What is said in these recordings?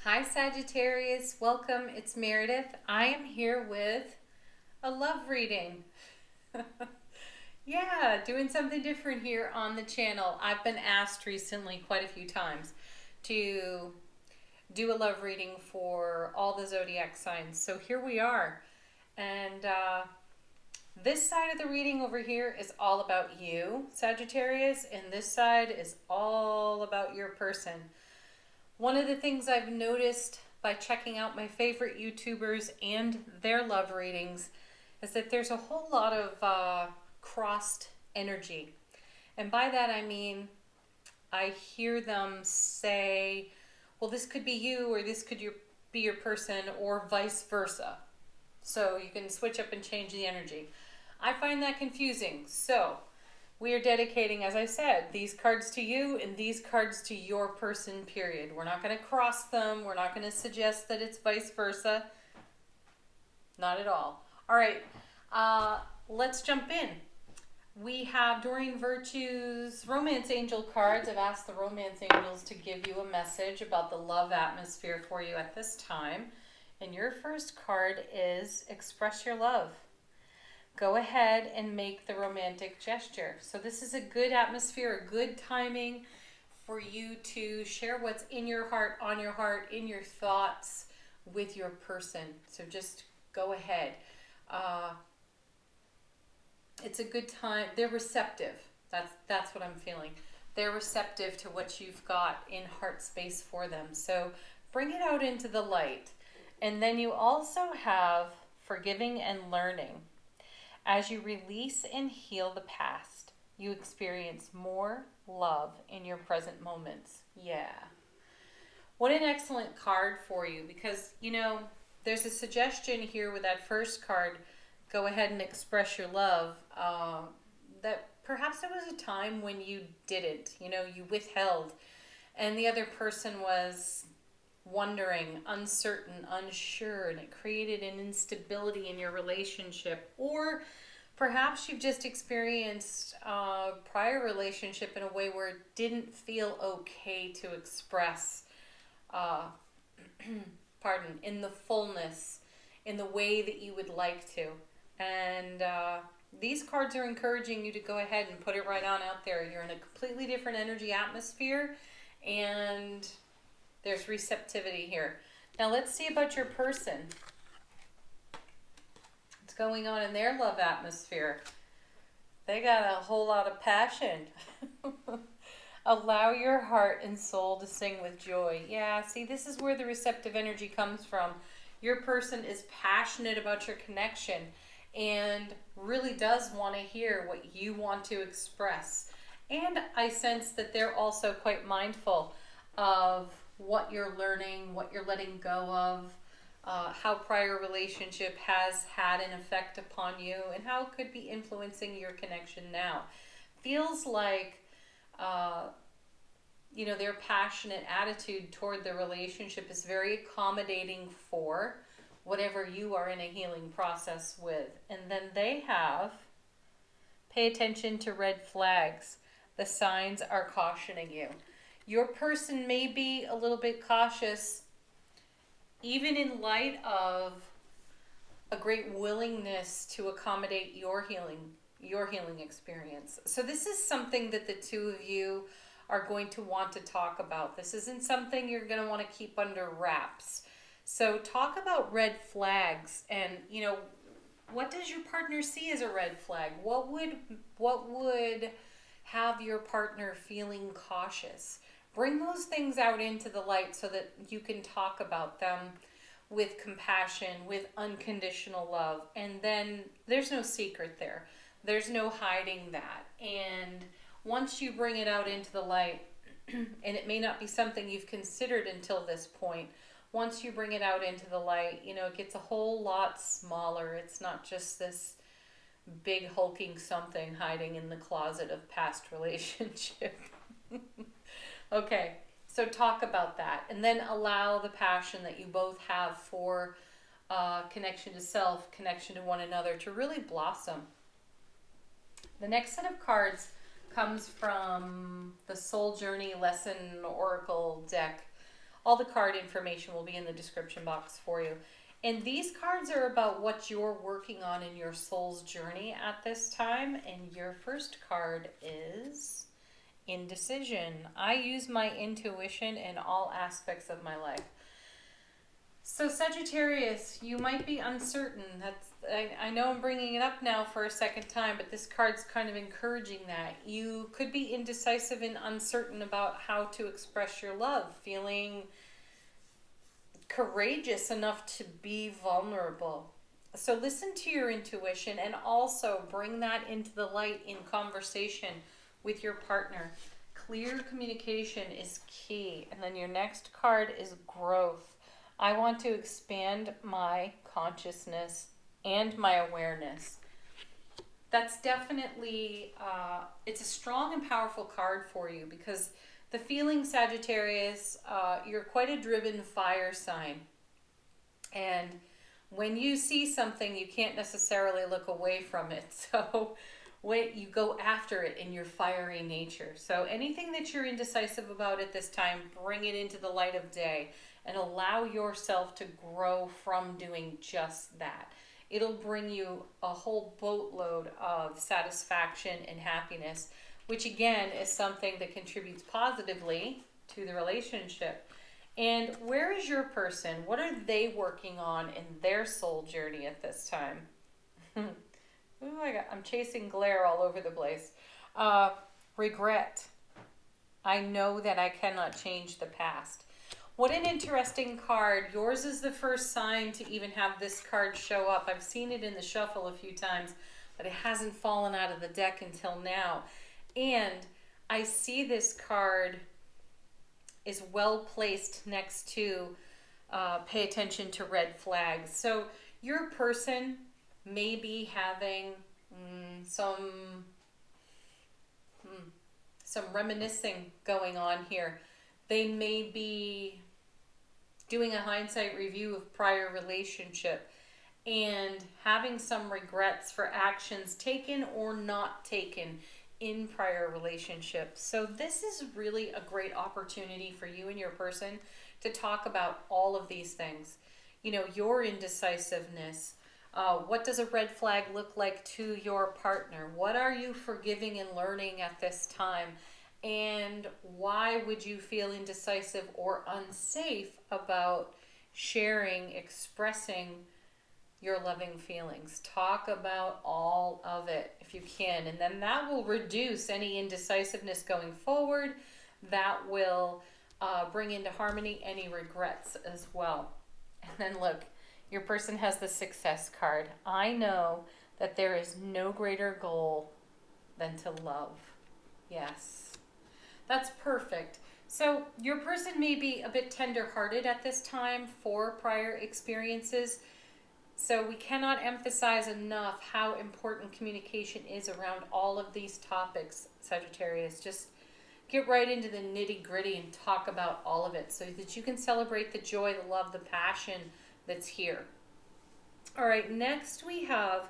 Hi Sagittarius, welcome. It's Meredith. I am here with a love reading. Yeah, doing something different here on the channel. I've been asked recently quite a few times to do a love reading for all the zodiac signs. So here we are. And this side of the reading over here is all about you, Sagittarius, and this side is all about your person. One of the things I've noticed by checking out my favorite YouTubers and their love readings is that there's a whole lot of crossed energy. And by that I mean I hear them say, well, this could be you or this could be your person or vice versa. So you can switch up and change the energy. I find that confusing. So we are dedicating, as I said, these cards to you and these cards to your person, period. We're not going to cross them. We're not going to suggest that it's vice versa. Not at all. All right, let's jump in. We have Doreen Virtue's Romance Angel cards. I've asked the Romance Angels to give you a message about the love atmosphere for you at this time. And your first card is Express Your Love. Go ahead and make the romantic gesture. So this is a good atmosphere, a good timing for you to share what's in your heart, on your heart, in your thoughts with your person. So just go ahead. It's a good time. They're receptive. That's what I'm feeling. They're receptive to what you've got in heart space for them. So bring it out into the light. And then you also have forgiving and learning. As you release and heal the past, you experience more love in your present moments. Yeah. What an excellent card for you because, you know, there's a suggestion here with that first card, go ahead and express your love, that perhaps there was a time when you didn't, you withheld, and the other person was wondering, uncertain, unsure, and it created an instability in your relationship. Or perhaps you've just experienced a prior relationship in a way where it didn't feel okay to express, in the fullness, in the way that you would like to. And these cards are encouraging you to go ahead and put it right on out there. You're in a completely different energy atmosphere, and there's receptivity here. Now let's see about your person. What's going on in their love atmosphere? They got a whole lot of passion. Allow your heart and soul to sing with joy. Yeah, see, this is where the receptive energy comes from. Your person is passionate about your connection and really does want to hear what you want to express. And I sense that they're also quite mindful of what you're learning, what you're letting go of, how prior relationship has had an effect upon you, and how it could be influencing your connection now. Feels like, their passionate attitude toward the relationship is very accommodating for whatever you are in a healing process with. And then they have, pay attention to red flags. The signs are cautioning you. Your person may be a little bit cautious, even in light of a great willingness to accommodate your healing experience. So this is something that the two of you are going to want to talk about. This isn't something you're going to want to keep under wraps. So talk about red flags and, what does your partner see as a red flag? What would have your partner feeling cautious? Bring those things out into the light so that you can talk about them with compassion, with unconditional love. And then there's no secret there. There's no hiding that. And once you bring it out into the light, and it may not be something you've considered until this point, once you bring it out into the light, it gets a whole lot smaller. It's not just this big hulking something hiding in the closet of past relationship. Okay, so talk about that, and then allow the passion that you both have for connection to self, connection to one another to really blossom. The next set of cards comes from the Soul Journey Lesson Oracle deck. All the card information will be in the description box for you. And these cards are about what you're working on in your soul's journey at this time. And your first card is indecision. I use my intuition in all aspects of my life. So Sagittarius, you might be uncertain. I know I'm bringing it up now for a second time, but this card's kind of encouraging that. You could be indecisive and uncertain about how to express your love, feeling courageous enough to be vulnerable. So listen to your intuition and also bring that into the light in conversation with your partner. Clear communication is key. And then your next card is growth. I want to expand my consciousness and my awareness. That's definitely, it's a strong and powerful card for you because the feeling, Sagittarius, you're quite a driven fire sign. And when you see something, you can't necessarily look away from it. So you go after it in your fiery nature. So anything that you're indecisive about at this time, bring it into the light of day and allow yourself to grow from doing just that. It'll bring you a whole boatload of satisfaction and happiness, which again is something that contributes positively to the relationship. And where is your person? What are they working on in their soul journey at this time? Ooh, I'm chasing glare all over the place. Regret. I know that I cannot change the past. What an interesting card. Yours is the first sign to even have this card show up. I've seen it in the shuffle a few times, but it hasn't fallen out of the deck until now. And I see this card is well placed next to pay attention to red flags. So your person may be having some reminiscing going on here. They may be doing a hindsight review of prior relationship and having some regrets for actions taken or not taken in prior relationships. So this is really a great opportunity for you and your person to talk about all of these things. You know, your indecisiveness. What does a red flag look like to your partner? What are you forgiving and learning at this time? And why would you feel indecisive or unsafe about sharing, expressing your loving feelings? Talk about all of it if you can. And then that will reduce any indecisiveness going forward. That will bring into harmony any regrets as well. And then look, your person has the success card. I know that there is no greater goal than to love. Yes. That's perfect. So your person may be a bit tender-hearted at this time for prior experiences. So we cannot emphasize enough how important communication is around all of these topics, Sagittarius. Just get right into the nitty-gritty and talk about all of it so that you can celebrate the joy, the love, the passion that's here. All right, next we have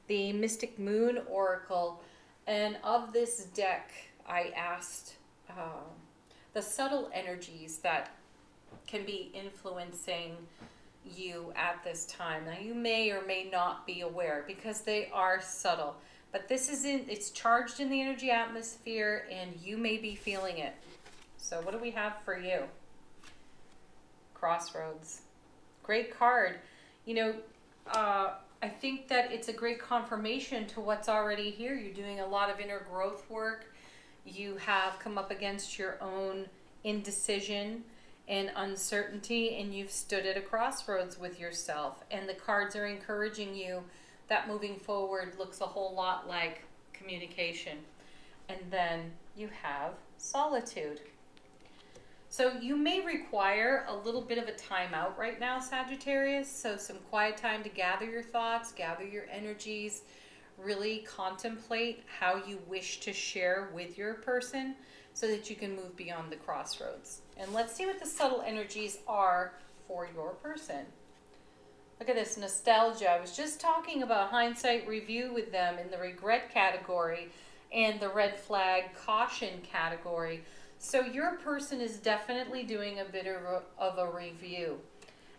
the Mystic Moon Oracle. And of this deck, I asked the subtle energies that can be influencing you at this time. Now you may or may not be aware because they are subtle, but this isn't, it's charged in the energy atmosphere and you may be feeling it. So what do we have for you? Crossroads. Great card. You know, I think that it's a great confirmation to what's already here. You're doing a lot of inner growth work. You have come up against your own indecision and uncertainty, and you've stood at a crossroads with yourself. And the cards are encouraging you that moving forward looks a whole lot like communication. And then you have solitude. So you may require a little bit of a timeout right now, Sagittarius. So some quiet time to gather your thoughts, gather your energies, really contemplate how you wish to share with your person so that you can move beyond the crossroads. And let's see what the subtle energies are for your person. Look at this, nostalgia. I was just talking about hindsight review with them in the regret category and the red flag caution category. So your person is definitely doing a bit of a review,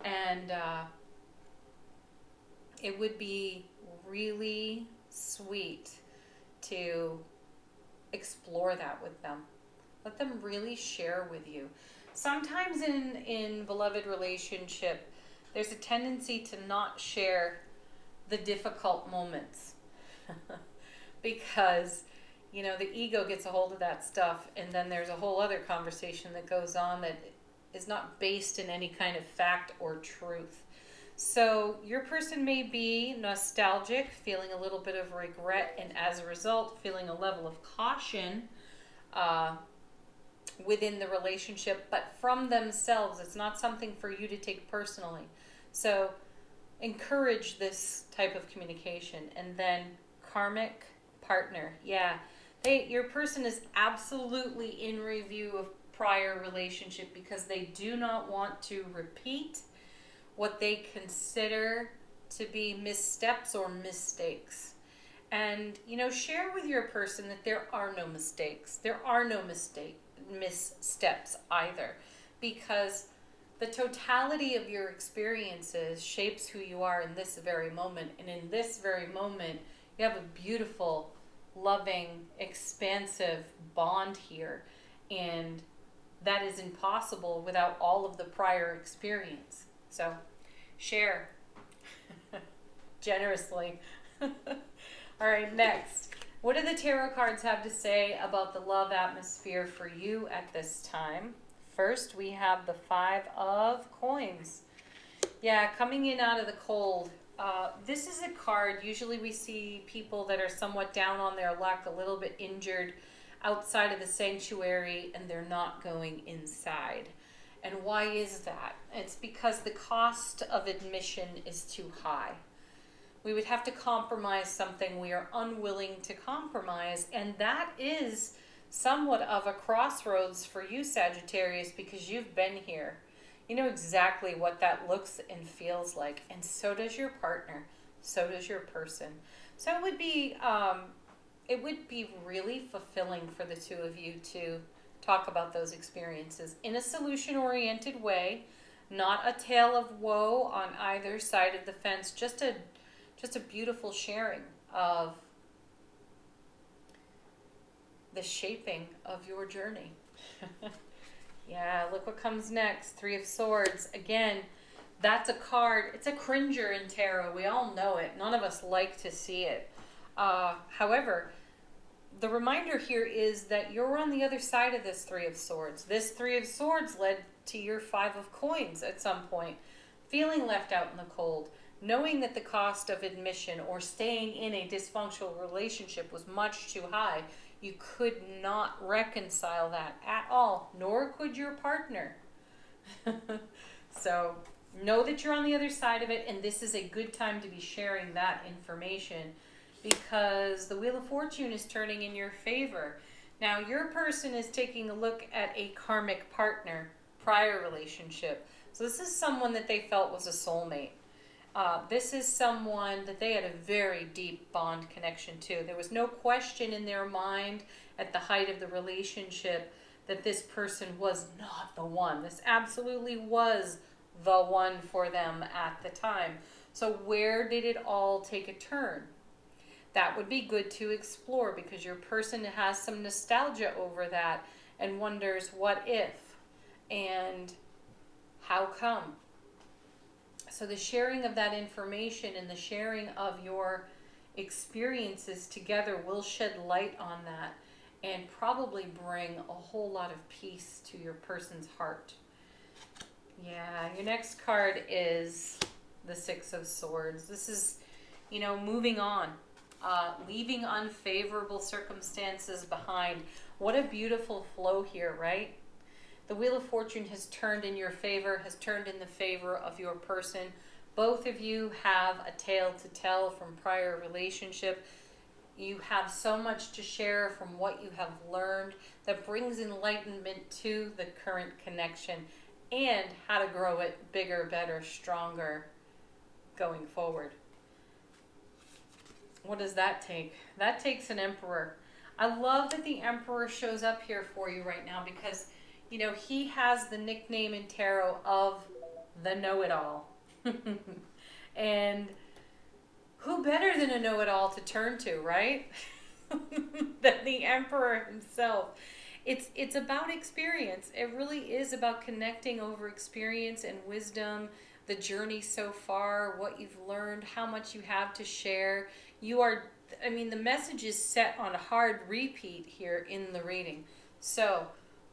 and it would be really sweet to explore that with them. Let them really share with you. Sometimes in beloved relationship, there's a tendency to not share the difficult moments because, you know, the ego gets a hold of that stuff, and then there's a whole other conversation that goes on that is not based in any kind of fact or truth. So your person may be nostalgic, feeling a little bit of regret, and as a result, feeling a level of caution within the relationship, but from themselves. It's not something for you to take personally. So encourage this type of communication. And then karmic partner. Yeah, your person is absolutely in review of prior relationship because they do not want to repeat what they consider to be missteps or mistakes. And, you know, share with your person that there are no mistakes. There are no missteps either, because the totality of your experiences shapes who you are in this very moment. And in this very moment, you have a beautiful, loving, expansive bond here. And that is impossible without all of the prior experience. So share generously. All right, next. What do the tarot cards have to say about the love atmosphere for you at this time? First, we have the 5 of Coins. Yeah, coming in out of the cold. This is a card, usually we see people that are somewhat down on their luck, a little bit injured outside of the sanctuary, and they're not going inside. And why is that? It's because the cost of admission is too high. We would have to compromise something we are unwilling to compromise, and that is somewhat of a crossroads for you, Sagittarius, because you've been here. You know exactly what that looks and feels like, and so does your partner, so does your person. So it would be really fulfilling for the two of you to talk about those experiences in a solution-oriented way, not a tale of woe on either side of the fence, just a beautiful sharing of the shaping of your journey. Yeah, look what comes next. 3 of Swords. Again, that's a card. It's a cringer in tarot. We all know it. None of us like to see it. However, the reminder here is that you're on the other side of this 3 of Swords. This 3 of Swords led to your 5 of Coins at some point. Feeling left out in the cold. Knowing that the cost of admission or staying in a dysfunctional relationship was much too high. You could not reconcile that at all, nor could your partner. So know that you're on the other side of it, and this is a good time to be sharing that information because the Wheel of Fortune is turning in your favor. Now, your person is taking a look at a karmic partner, prior relationship. So this is someone that they felt was a soulmate. This is someone that they had a very deep bond connection to. There was no question in their mind at the height of the relationship that this person was not the one. This absolutely was the one for them at the time. So where did it all take a turn? That would be good to explore because your person has some nostalgia over that and wonders what if and how come. So the sharing of that information and the sharing of your experiences together will shed light on that and probably bring a whole lot of peace to your person's heart. Yeah, your next card is the 6 of Swords. This is, you know, moving on, leaving unfavorable circumstances behind. What a beautiful flow here, right? The Wheel of Fortune has turned in your favor, has turned in the favor of your person. Both of you have a tale to tell from prior relationship. You have so much to share from what you have learned that brings enlightenment to the current connection and how to grow it bigger, better, stronger going forward. What does that take? That takes an Emperor. I love that the Emperor shows up here for you right now because, you know, he has the nickname in tarot of the know-it-all. And who better than a know-it-all to turn to, right? Than the Emperor himself. It's about experience. It really is about connecting over experience and wisdom, the journey so far, what you've learned, how much you have to share. You are, I mean, the message is set on a hard repeat here in the reading. So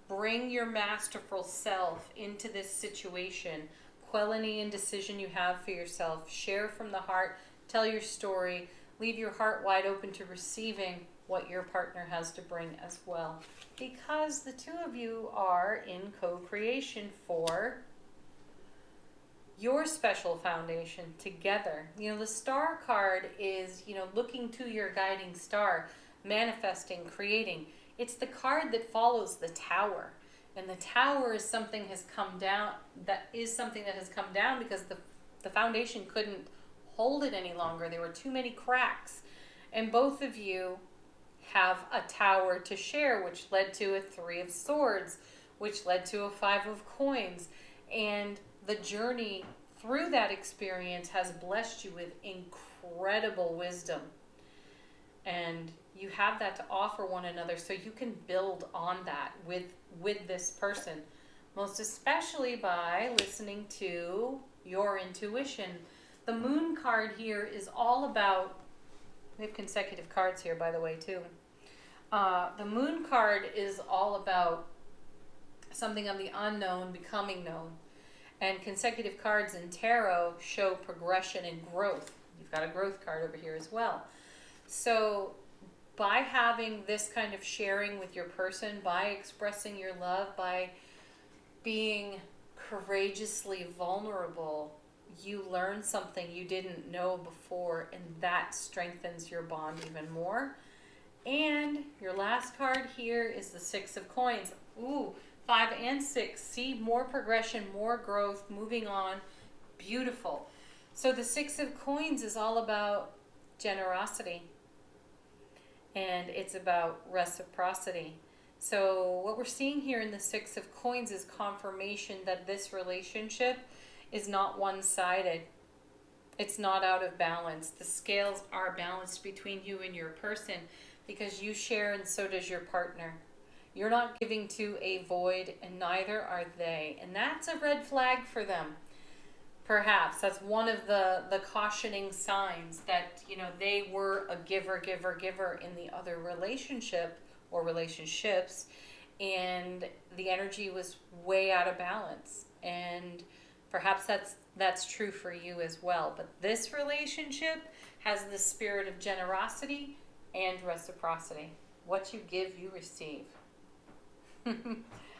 bring your masterful self into this situation. Quell any indecision you have for yourself. Share from the heart. Tell your story. Leave your heart wide open to receiving what your partner has to bring as well. Because the two of you are in co-creation for your special foundation together. You know, the star card is, you know, looking to your guiding star, manifesting, creating. It's the card that follows the tower. And the tower is something has come down, that is something that has come down because the foundation couldn't hold it any longer. There were too many cracks. And both of you have a tower to share, which led to a 3 of Swords, which led to a 5 of Coins. And the journey through that experience has blessed you with incredible wisdom. And you have that to offer one another, so you can build on that with this person. Most especially by listening to your intuition. The Moon card here is all about, we have consecutive cards here, by the way, too. The Moon card is all about something of the unknown becoming known. And consecutive cards in tarot show progression and growth. You've got a growth card over here as well. So by having this kind of sharing with your person, by expressing your love, by being courageously vulnerable, you learn something you didn't know before, and that strengthens your bond even more. And your last card here is the 6 of Coins. Ooh, 5 and 6. See, more progression, more growth, moving on. Beautiful. So the 6 of Coins is all about generosity. And it's about reciprocity. So what we're seeing here in the 6 of Coins is confirmation that this relationship is not one-sided. It's not out of balance. The scales are balanced between you and your person because you share and so does your partner. You're not giving to a void, and neither are they. And that's a red flag for them. Perhaps that's one of the cautioning signs that, you know, they were a giver in the other relationship or relationships, and the energy was way out of balance. And perhaps that's true for you as well. But this relationship has the spirit of generosity and reciprocity. What you give, you receive.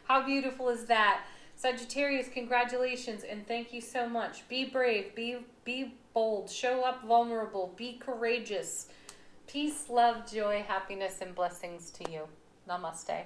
How beautiful is that? Sagittarius, congratulations and thank you so much. Be brave, be bold, show up vulnerable, be courageous. Peace, love, joy, happiness, and blessings to you. Namaste.